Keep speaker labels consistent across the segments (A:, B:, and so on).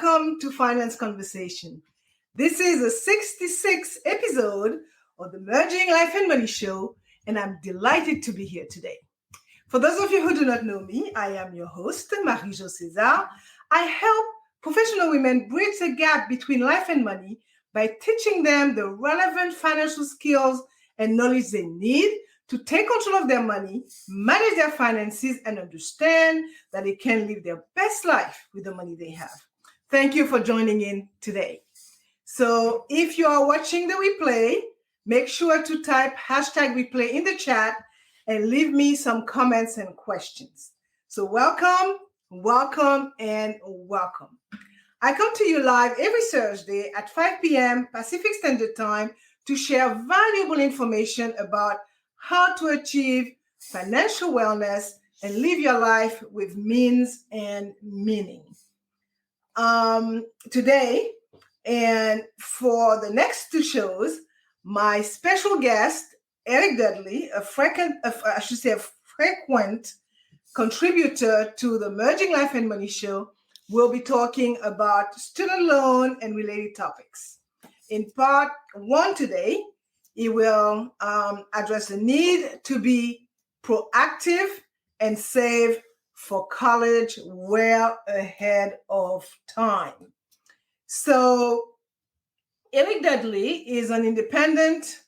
A: welcome to Finance Conversation. This is the 66th episode of the Merging Life and Money Show, and I'm delighted to be here today. For those of you who do not know me, I am your host, Marie-Jo César. I help professional women bridge the gap between life and money by teaching them the relevant financial skills and knowledge they need to take control of their money, manage their finances, and understand that they can live their best life with the money they have. Thank you for joining in today. So if you are watching the replay, make sure to type #replay in the chat and leave me some comments and questions. So welcome, and welcome. I come to you live every Thursday at 5 p.m. Pacific Standard Time to share valuable information about how to achieve financial wellness and live your life with means and meaning. Today, and for the next two shows, my special guest, Eric Dudley, a frequent contributor to the Merging Life and Money Show, will be talking about student loan and related topics. In part one today, he will address the need to be proactive and save for college well ahead of time. So Eric Dudley is an independent,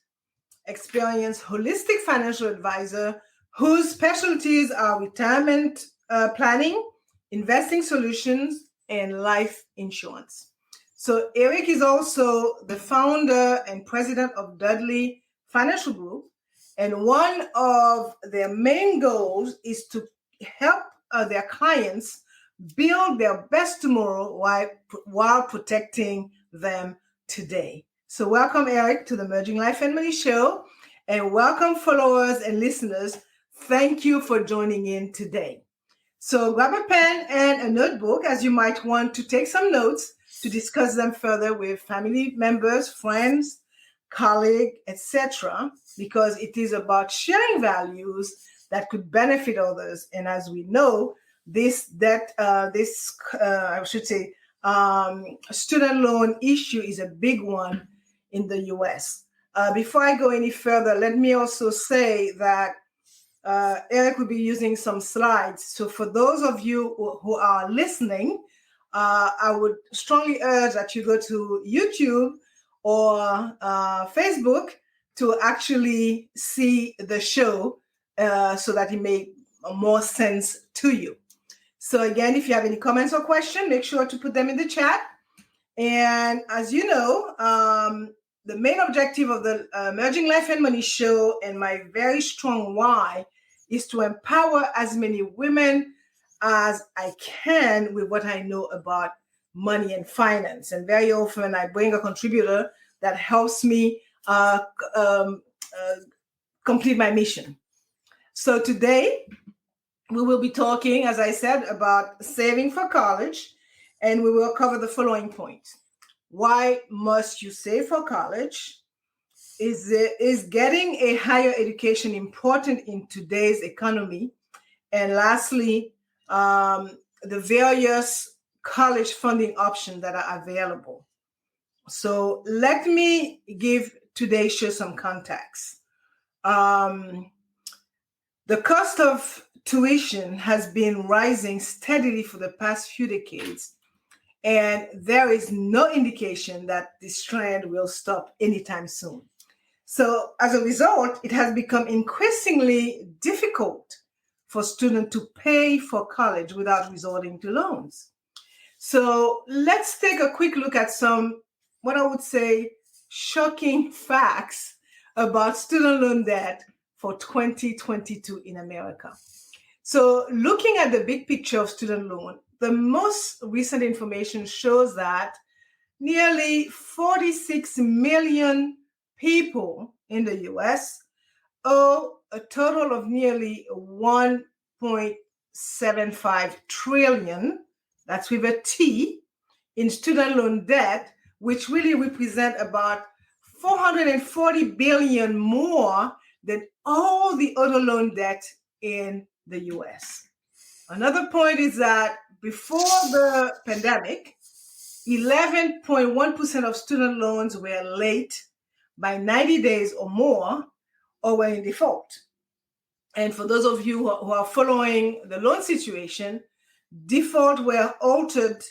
A: experienced, holistic financial advisor whose specialties are retirement planning, investing solutions, and life insurance. So Eric is also the founder and president of Dudley Financial Group, and one of their main goals is to help their clients build their best tomorrow while protecting them today. So welcome, Eric, to the Merging Life and Money Show, and welcome followers and listeners. Thank you for joining in today. So grab a pen and a notebook as you might want to take some notes to discuss them further with family members, friends, colleagues, etc., because it is about sharing values that could benefit others. And as we know, student loan issue is a big one in the U.S. Before I go any further, let me also say that Eric will be using some slides. So for those of you who are listening, I would strongly urge that you go to YouTube or Facebook to actually see the show so that it makes more sense to you. So again, if you have any comments or questions, make sure to put them in the chat. And as you know, the main objective of the Merging Life and Money Show and my very strong why is to empower as many women as I can with what I know about money and finance. And very often I bring a contributor that helps me complete my mission. So today we will be talking, as I said, about saving for college, and we will cover the following points. Why must you save for college? Is getting a higher education important in today's economy? And lastly, the various college funding options that are available. So let me give today's show some context. The cost of tuition has been rising steadily for the past few decades, and there is no indication that this trend will stop anytime soon. So as a result, it has become increasingly difficult for students to pay for college without resorting to loans. So let's take a quick look at some, what I would say, shocking facts about student loan debt for 2022 in America. So looking at the big picture of student loan, the most recent information shows that nearly 46 million people in the U.S. owe a total of nearly 1.75 trillion, that's with a T, in student loan debt, which really represent about 440 billion more than all the other loan debt in the U.S. Another point is that before the pandemic, 11.1% of student loans were late by 90 days or more, or were in default. And for those of you who are following the loan situation, default were altered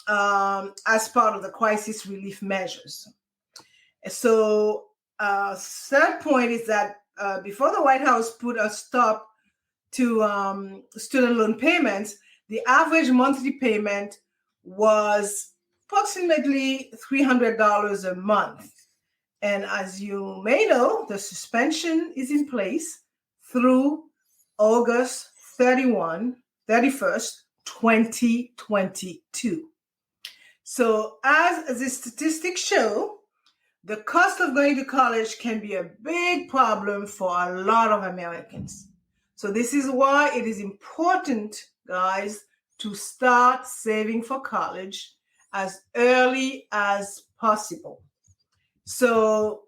A: as part of the crisis relief measures. So, third point is that before the White House put a stop to student loan payments, the average monthly payment was approximately $300 a month. And as you may know, the suspension is in place through August 31st, 2022. So as the statistics show, the cost of going to college can be a big problem for a lot of Americans. So this is why it is important, guys, to start saving for college as early as possible. So,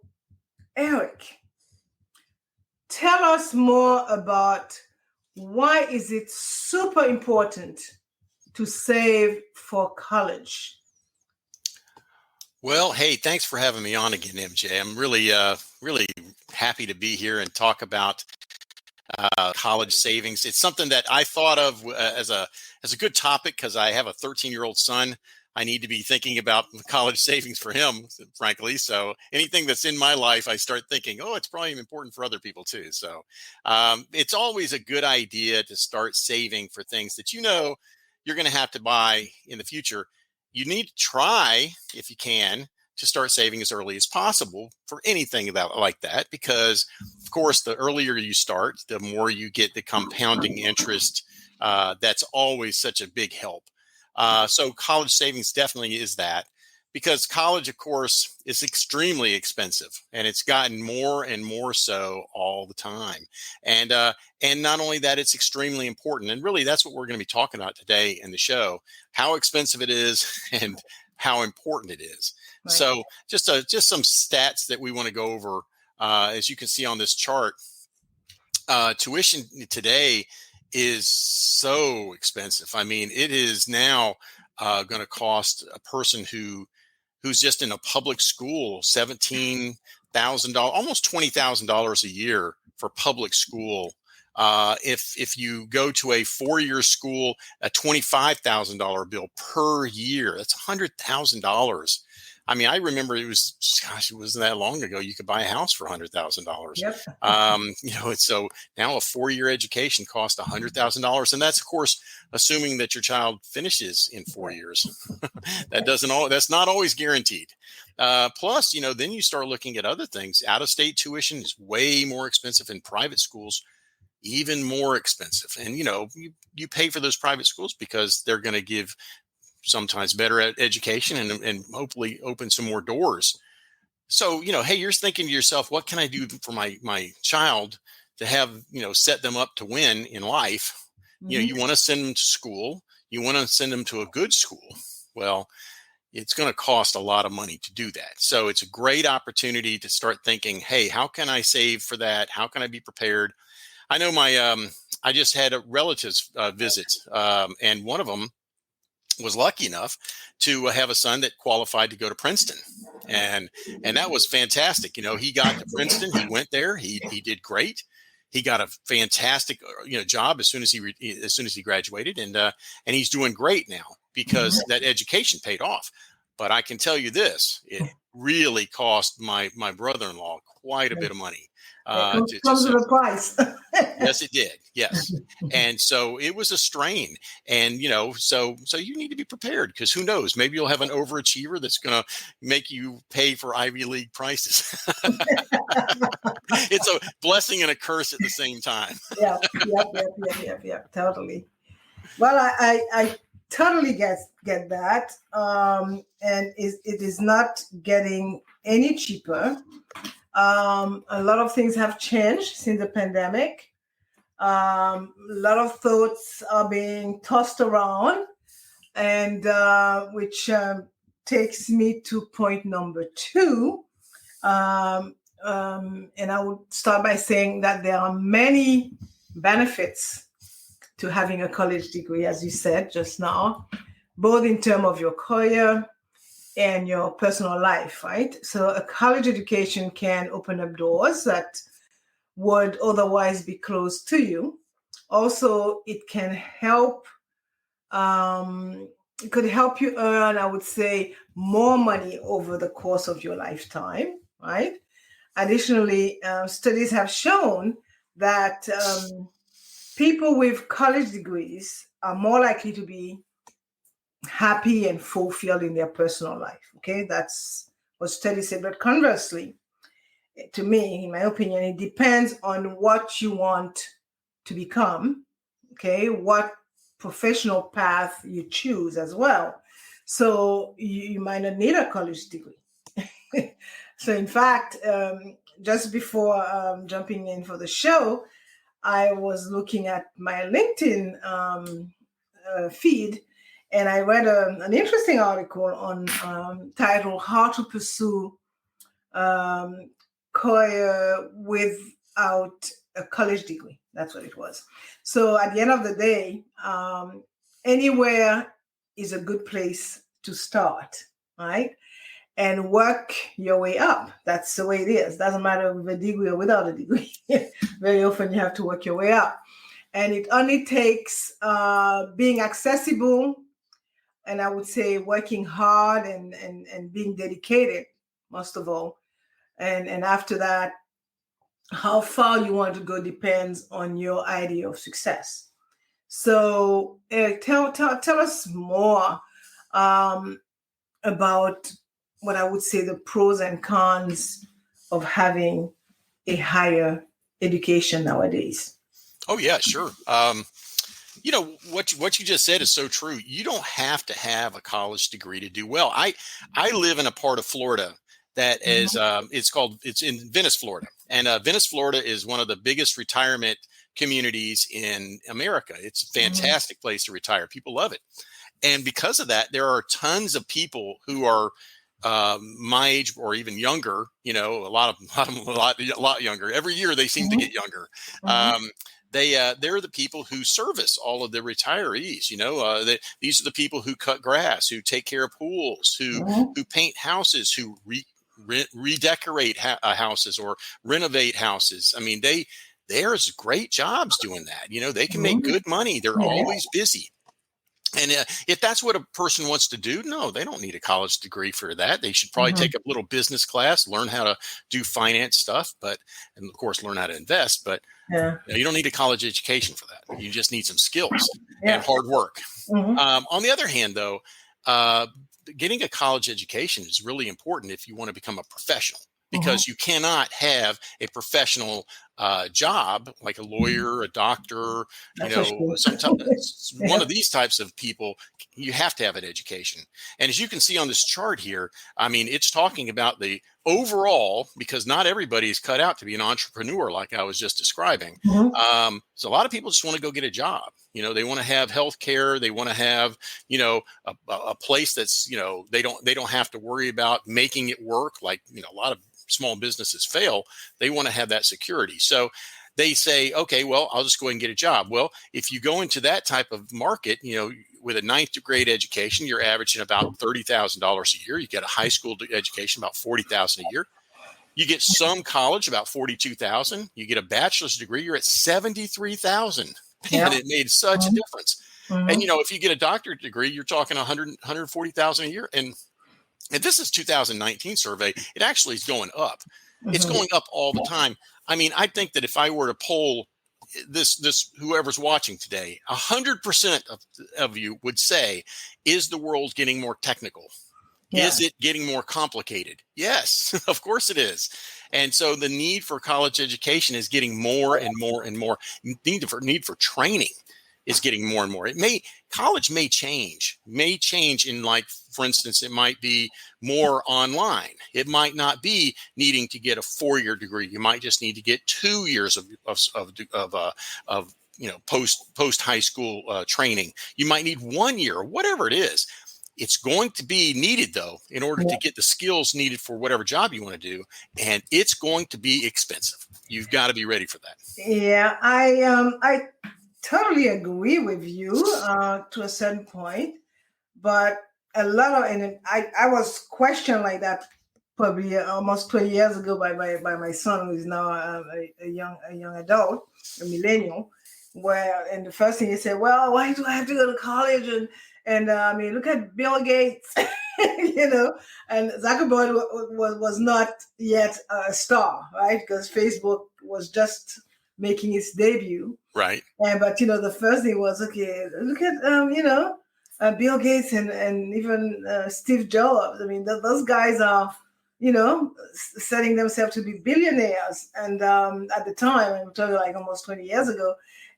A: Eric, tell us more about why is it super important to save for college?
B: Well, hey, thanks for having me on again, MJ. I'm really happy to be here and talk about college savings. It's something that I thought of as a good topic because I have a 13-year-old son. I need to be thinking about college savings for him, frankly. So anything that's in my life, I start thinking, oh, it's probably important for other people too. So it's always a good idea to start saving for things that you know you're going to have to buy in the future. You need to try, if you can, to start saving as early as possible for anything like that, because, of course, the earlier you start, the more you get the compounding interest. That's always such a big help. So college savings definitely is that, because college, of course, is extremely expensive, and it's gotten more and more so all the time. And not only that, it's extremely important. And really, that's what we're going to be talking about today in the show: how expensive it is and how important it is. Right. So just some stats that we want to go over. As you can see on this chart, tuition today is so expensive. I mean, it is now going to cost a person who's just in a public school $17,000, almost $20,000 a year for public school. If you go to a 4-year school, a $25,000 bill per year, that's $100,000. I mean, I remember it wasn't that long ago you could buy a house for $100,000. Yep. So now a 4-year education costs $100,000, and that's, of course, assuming that your child finishes in 4 years. That's not always guaranteed. Plus, then you start looking at other things. Out-of-state tuition is way more expensive in private schools, even more expensive. And, you pay for those private schools because they're going to give sometimes better education and hopefully open some more doors. So, hey, you're thinking to yourself, what can I do for my child to have, set them up to win in life? Mm-hmm. You want to send them to school. You want to send them to a good school. Well, it's going to cost a lot of money to do that. So it's a great opportunity to start thinking, hey, how can I save for that? How can I be prepared? I know I just had a relatives visit, and one of them was lucky enough to have a son that qualified to go to Princeton. And that was fantastic. He got to Princeton, he went there, he did great. He got a fantastic, job as soon as he graduated, and he's doing great now because that education paid off. But I can tell you this, it really cost my brother-in-law quite a bit of money.
A: It comes with a price.
B: Yes, it did. Yes. And so it was a strain. And, so you need to be prepared, because who knows, maybe you'll have an overachiever that's going to make you pay for Ivy League prices. It's a blessing and a curse at the same time.
A: Yeah. Totally. Well, I totally get that. And it is not getting any cheaper. A lot of things have changed since the pandemic. A lot of thoughts are being tossed around, and which takes me to point number 2. And I would start by saying that there are many benefits to having a college degree, as you said just now, both in terms of your career, and your personal life, right? So a college education can open up doors that would otherwise be closed to you. Also, it can help. It could help you earn, I would say, more money over the course of your lifetime, right? Additionally, studies have shown that people with college degrees are more likely to be happy and fulfilled in their personal life. Okay, that's what studies say. But conversely, to me, in my opinion, it depends on what you want to become. Okay, what professional path you choose as well. So you might not need a college degree. So in fact, just before jumping in for the show, I was looking at my LinkedIn feed, and I read an interesting article on titled "How to Pursue Career Without a College Degree." That's what it was. So at the end of the day, anywhere is a good place to start, right? And work your way up. That's the way it is. Doesn't matter with a degree or without a degree. Very often you have to work your way up. And it only takes being accessible, and I would say working hard and being dedicated, most of all. And after that, how far you want to go depends on your idea of success. So Eric, tell us more about what I would say the pros and cons of having a higher education nowadays.
B: Oh yeah, sure. You know what you just said is so true. You don't have to have a college degree to do well. I live in a part of Florida that is it's in Venice, Florida, and Venice, Florida is one of the biggest retirement communities in America. It's a fantastic place to retire. People love it, and because of that, there are tons of people who are my age or even younger. You know, a lot younger. Every year they seem to get younger. They're the people who service all of the retirees. You know, these are the people who cut grass, who take care of pools, who paint houses, who redecorate houses or renovate houses. I mean, there's great jobs doing that. You know, they can make good money. They're always busy. And if that's what a person wants to do, no, they don't need a college degree for that. They should probably take a little business class, learn how to do finance stuff, and of course, learn how to invest. But you don't need a college education for that. You just need some skills and hard work. On the other hand, though, getting a college education is really important if you want to become a professional, because you cannot have a professional job like a lawyer, a doctor, sometimes one of these types of people. You have to have an education. And as you can see on this chart here, I mean, it's talking about the overall, because not everybody is cut out to be an entrepreneur like I was just describing. So a lot of people just want to go get a job. You know, they want to have health care. They want to have, you know, a place that's, you know, they don't have to worry about making it work. Like, you know, a lot of small businesses fail. They want to have that security. So they say, okay, well, I'll just go ahead and get a job. Well, if you go into that type of market, you know, with a ninth grade education, you're averaging about $30,000 a year. You get a high school education, about $40,000 a year. You get some college, about $42,000. You get a bachelor's degree, you're at $73,000. And it made such a difference. And, you know, if you get a doctorate degree, you're talking $140,000 a year. And this is 2019 survey. It actually is going up. It's going up all the time. I mean, I think that if I were to poll this whoever's watching today, 100% of you would say, is the world getting more technical? Is it getting more complicated? Yes, of course it is. And so the need for college education is getting more and more and more. Need for training is getting more and more. College may change in, like, for instance, it might be more online. It might not be needing to get a 4-year degree. You might just need to get 2 years of you know, post high school training. You might need 1 year, whatever it is. It's going to be needed, though, in order to get the skills needed for whatever job you want to do, and it's going to be expensive. You've got to be ready for that.
A: Yeah, I totally agree with you to a certain point, but a lot of, and I was questioned like that probably almost 20 years ago by my son, who is now a young adult, a millennial. Where and the first thing he said, "Well, why do I have to go to college?" And I mean, look at Bill Gates, and Zuckerberg was not yet a star, right? Because Facebook was just making its debut.
B: Right.
A: And but the first thing was, okay, look at Bill Gates and even Steve Jobs. I mean, those guys are setting themselves to be billionaires. And at the time, I'm talking like almost 20 years ago.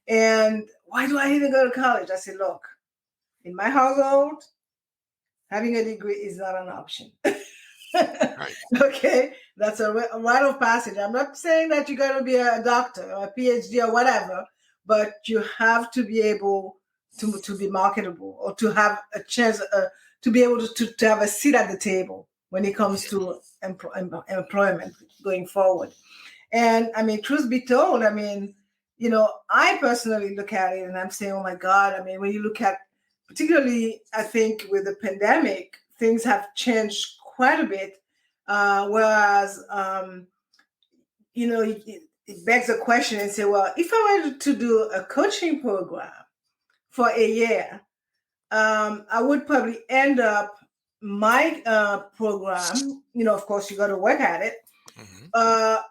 A: And why do I need to go to college? I said, look, in my household, having a degree is not an option.
B: Right.
A: Okay, that's a rite of passage. I'm not saying that you got to be a doctor or a PhD or whatever, but you have to be able to be marketable, or to have a chance to be able to have a seat at the table when it comes to employment going forward. And I mean, truth be told, I mean, I personally look at it and I'm saying, oh my God, I mean, when you look at, particularly, I think with the pandemic, things have changed quite a bit. Whereas, it begs a question and say, well, if I were to do a coaching program for a year, I would probably end up my program, of course, you got to work at it,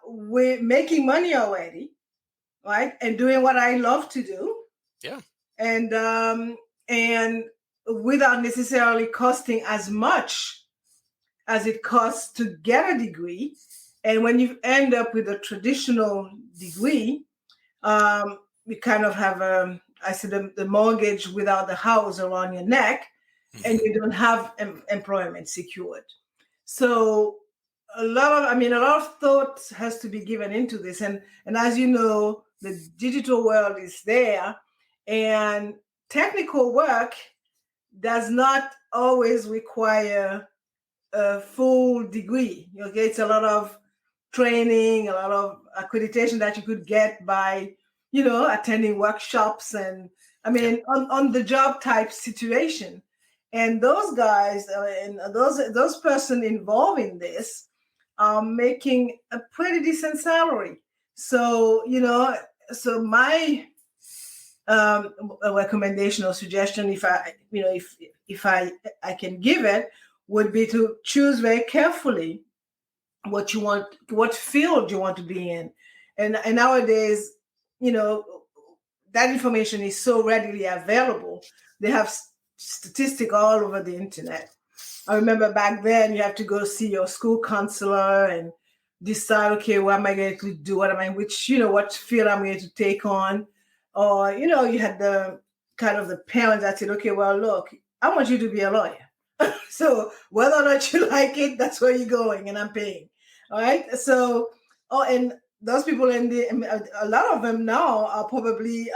A: with making money already, right? And doing what I love to do.
B: Yeah.
A: And without necessarily costing as much as it costs to get a degree. And when you end up with a traditional degree, you kind of have the mortgage without the house around your neck, and you don't have employment secured. So a lot of thought has to be given into this. And as you know, the digital world is there, and technical work does not always require a full degree. Okay, it's a lot of training, a lot of accreditation that you could get by, attending workshops and on the job type situation. And those guys and those person involved in this are making a pretty decent salary. So so my a recommendation or suggestion, if I can give it, would be to choose very carefully what you want, what field you want to be in. And nowadays, that information is so readily available. They have statistics all over the internet. I remember back then you have to go see your school counselor and decide, okay, what am I going to do? What field I'm going to take on? Or, you had the kind of the parents that said, okay, well, look, I want you to be a lawyer. So whether or not you like it, that's where you're going, and I'm paying. All right. So, and those people a lot of them now are probably,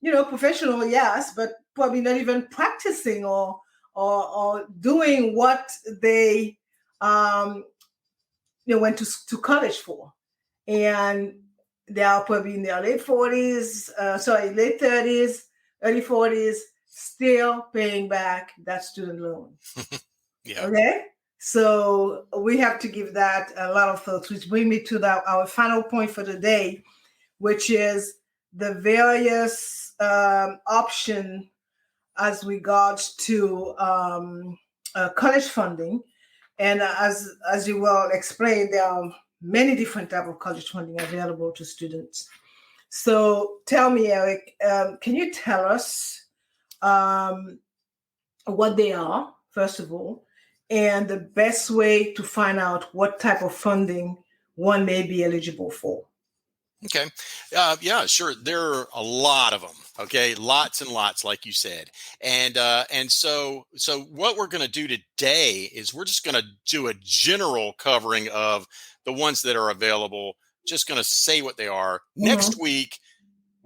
A: professional, yes, but probably not even practicing or doing what they, went to college for. And they are probably in their late 30s, early 40s, still paying back that student loan.
B: Yeah.
A: Okay. So we have to give that a lot of thought, which brings me to our final point for the day, which is the various option as regards to college funding. And as you well explained, there are many different types of college funding available to students. So tell me, Eric, can you tell us what they are, first of all, and the best way to find out what type of funding one may be eligible for?
B: Okay. Yeah, sure. There are a lot of them. Okay. Lots and lots, like you said. And so what we're going to do today is we're just going to do a general covering of the ones that are available. Just going to say what they are. Next week,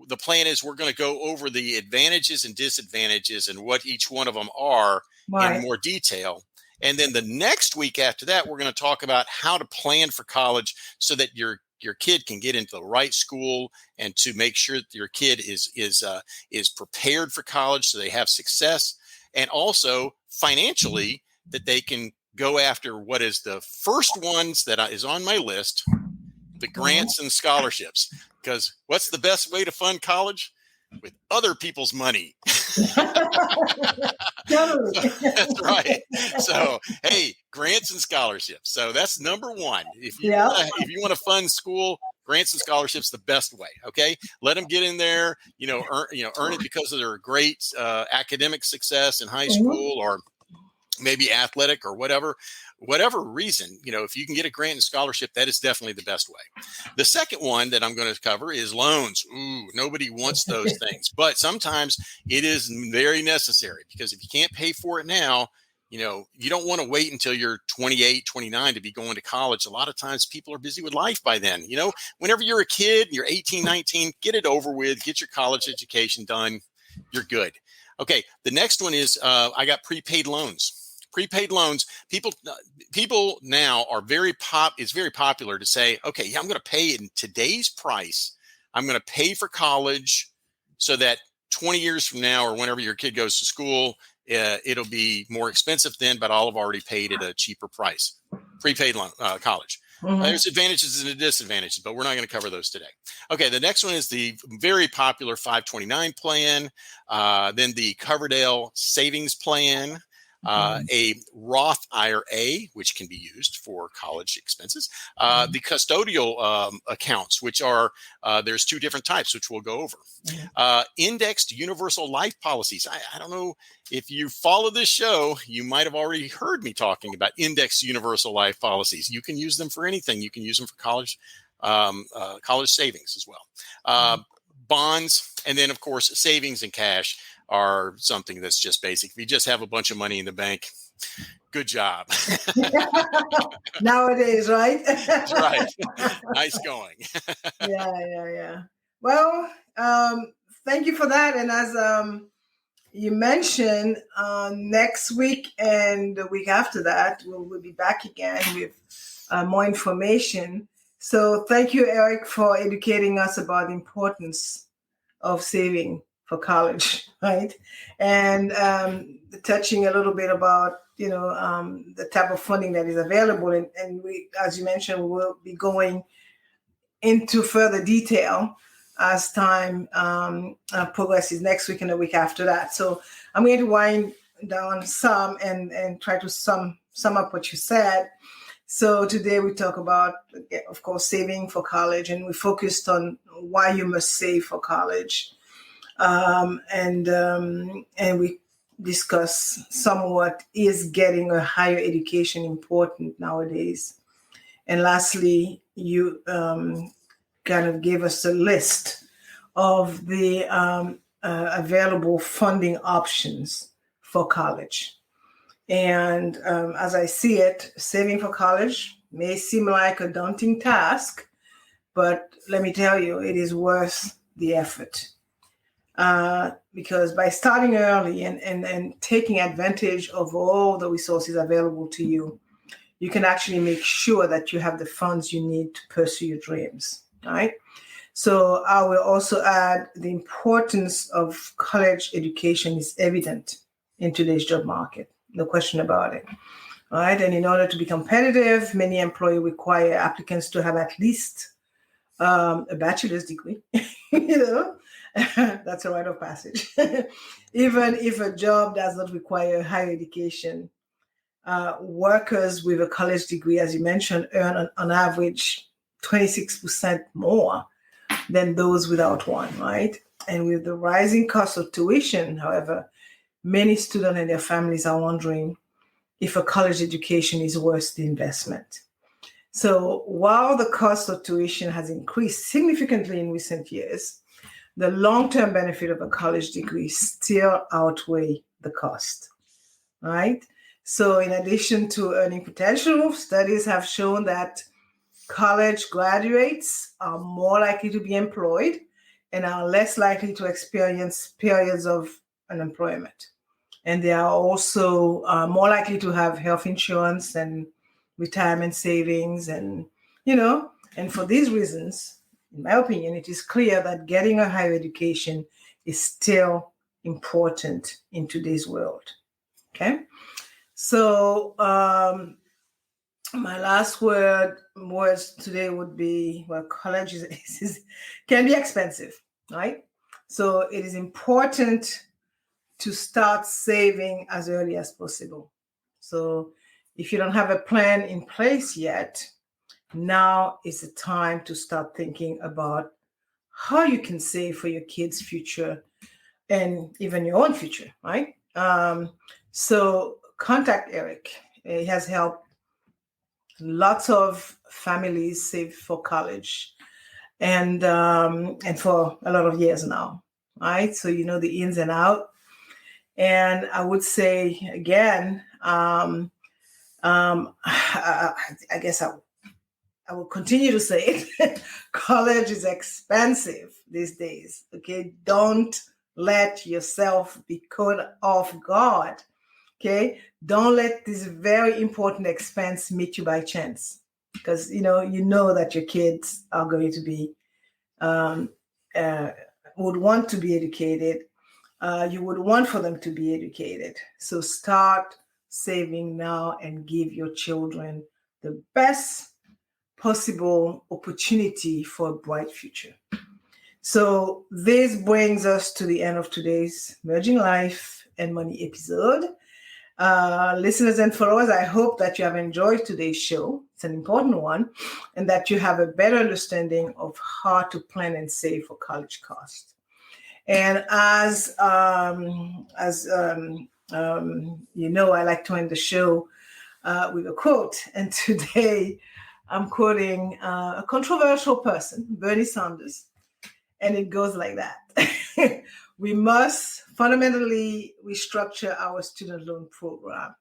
B: the plan is we're going to go over the advantages and disadvantages and what each one of them are in more detail. And then the next week after that, we're going to talk about how to plan for college so that your kid can get into the right school, and to make sure that your kid is prepared for college so they have success. and also financially that they can go after what is the first ones that is on my list, the grants and scholarships. Because what's the best way to fund college? With other people's money. That's right. So, hey, grants and scholarships. So that's number one. If you want to fund school, grants and scholarships the best way. Okay, let them get in there. Earn it because of their great academic success in high school, or maybe athletic, or whatever reason. If you can get a grant and scholarship, that is definitely the best way. The second one that I'm going to cover is loans. Ooh, nobody wants those things, but sometimes it is very necessary, because if you can't pay for it now, you don't want to wait until you're 28, 29 to be going to college. A lot of times people are busy with life by then. Whenever you're a kid, you're 18, 19, get it over with, get your college education done. You're good. Okay. The next one is, I got prepaid loans. Prepaid loans. People now are it's very popular to say, okay, yeah, I'm going to pay in today's price. I'm going to pay for college so that 20 years from now, or whenever your kid goes to school, it'll be more expensive then, but I'll have already paid at a cheaper price. Prepaid loan, college. There's advantages and disadvantages, but we're not going to cover those today. Okay, the next one is the very popular 529 plan, then the Coverdell Savings Plan, a Roth IRA, which can be used for college expenses, the custodial accounts, which are, there's two different types, which we'll go over. Indexed universal life policies. I don't know if you follow this show, you might have already heard me talking about indexed universal life policies. You can use them for anything. You can use them for college savings as well. Bonds, and then of course savings and cash are something that's just basic. If you just have a bunch of money in the bank, good job.
A: Nowadays, right?
B: That's right. Nice going.
A: Yeah. Well, thank you for that. And as you mentioned, next week and the week after that, we'll be back again with more information. So thank you, Eric, for educating us about the importance of saving for college, right? And touching a little bit about, the type of funding that is available. And we, as you mentioned, we will be going into further detail as time progresses next week and the week after that. So I'm going to wind down some and try to sum up what you said. So today we talk about, of course, saving for college, and we focused on why you must save for college. And we discuss somewhat, is getting a higher education important nowadays? And lastly, you kind of gave us a list of the available funding options for college. And as I see it, saving for college may seem like a daunting task, but let me tell you, it is worth the effort. Because by starting early and taking advantage of all the resources available to you, you can actually make sure that you have the funds you need to pursue your dreams, right? So I will also add the importance of college education is evident in today's job market, no question about it, right? And in order to be competitive, many employers require applicants to have at least a bachelor's degree, That's a rite of passage. Even if a job does not require higher education, workers with a college degree, as you mentioned, earn on average 26% more than those without one, right? And with the rising cost of tuition, however, many students and their families are wondering if a college education is worth the investment. So while the cost of tuition has increased significantly in recent years, the long-term benefit of a college degree still outweigh the cost, right? So in addition to earning potential, studies have shown that college graduates are more likely to be employed and are less likely to experience periods of unemployment. And they are also more likely to have health insurance and retirement savings. And for these reasons, in my opinion, it is clear that getting a higher education is still important in today's world. Okay. So my last words today would be, well, college can be expensive, right? So it is important to start saving as early as possible. So if you don't have a plan in place yet, now is the time to start thinking about how you can save for your kids' future and even your own future, right? So contact Eric. He has helped lots of families save for college and for a lot of years now, right? So you know the ins and out. And I would say again, I guess I will continue to say it. College is expensive these days. Okay, don't let yourself be caught off guard. Okay, don't let this very important expense meet you by chance, because you know that your kids are going to be would want to be educated. You would want for them to be educated. So start saving now and give your children the best possible opportunity for a bright future. So this brings us to the end of today's Merging Life and Money episode. Listeners and followers, I hope that you have enjoyed today's show. It's an important one, and that you have a better understanding of how to plan and save for college costs. And as you know, I like to end the show with a quote. And today I'm quoting a controversial person, Bernie Sanders. And it goes like that. We must fundamentally restructure our student loan program.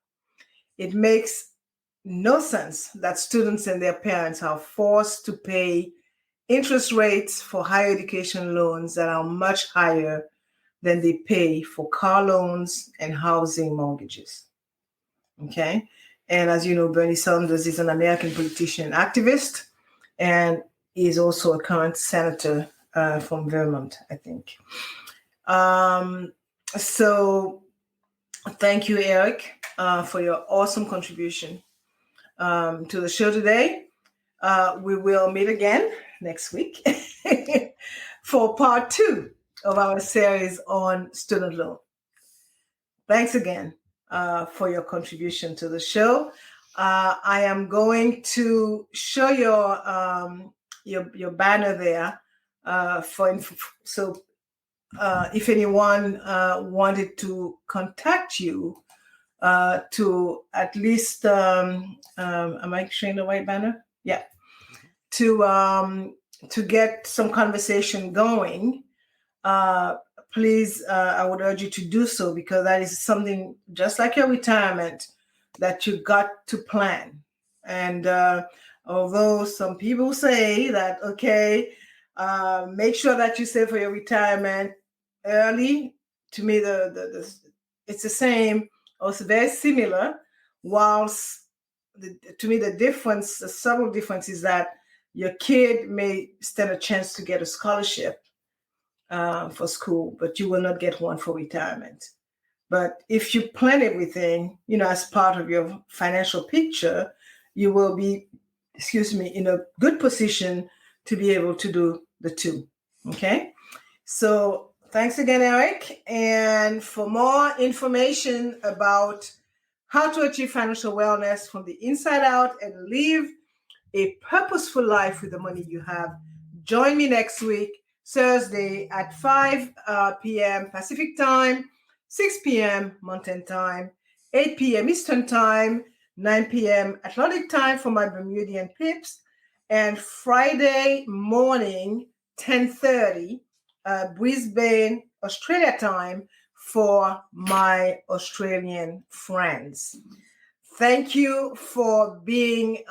A: It makes no sense that students and their parents are forced to pay interest rates for higher education loans that are much higher than they pay for car loans and housing mortgages. Okay. And as you know, Bernie Sanders is an American politician and activist, and he is also a current senator from Vermont, I think. So thank you, Eric, for your awesome contribution to the show today. We will meet again next week for part 2 of our series on student loan. Thanks again for your contribution to the show. I am going to show your banner there if anyone wanted to contact you to at least am I showing the white banner? Yeah. To get some conversation going, please, I would urge you to do so, because that is something just like your retirement that you got to plan. And although some people say that, okay, make sure that you save for your retirement early, to me, it's the same, or it's very similar, whilst to me the subtle difference is that your kid may stand a chance to get a scholarship for school, but you will not get one for retirement. But if you plan everything, as part of your financial picture, you will be, in a good position to be able to do the two. Okay. So thanks again, Eric. And for more information about how to achieve financial wellness from the inside out and live a purposeful life with the money you have, join me next week, Thursday at 5 p.m. Pacific time, 6 p.m. Mountain time, 8 p.m. Eastern time, 9 p.m. Atlantic time for my Bermudian peeps, and Friday morning, 10:30 Brisbane, Australia time for my Australian friends. Thank you for being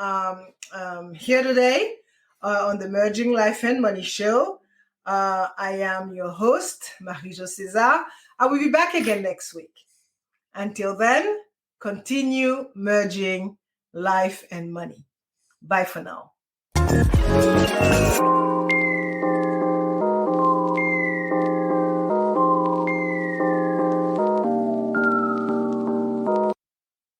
A: here today on the Merging Life and Money show. I am your host, Marie-Jo César. I will be back again next week. Until then, continue merging life and money. Bye for now.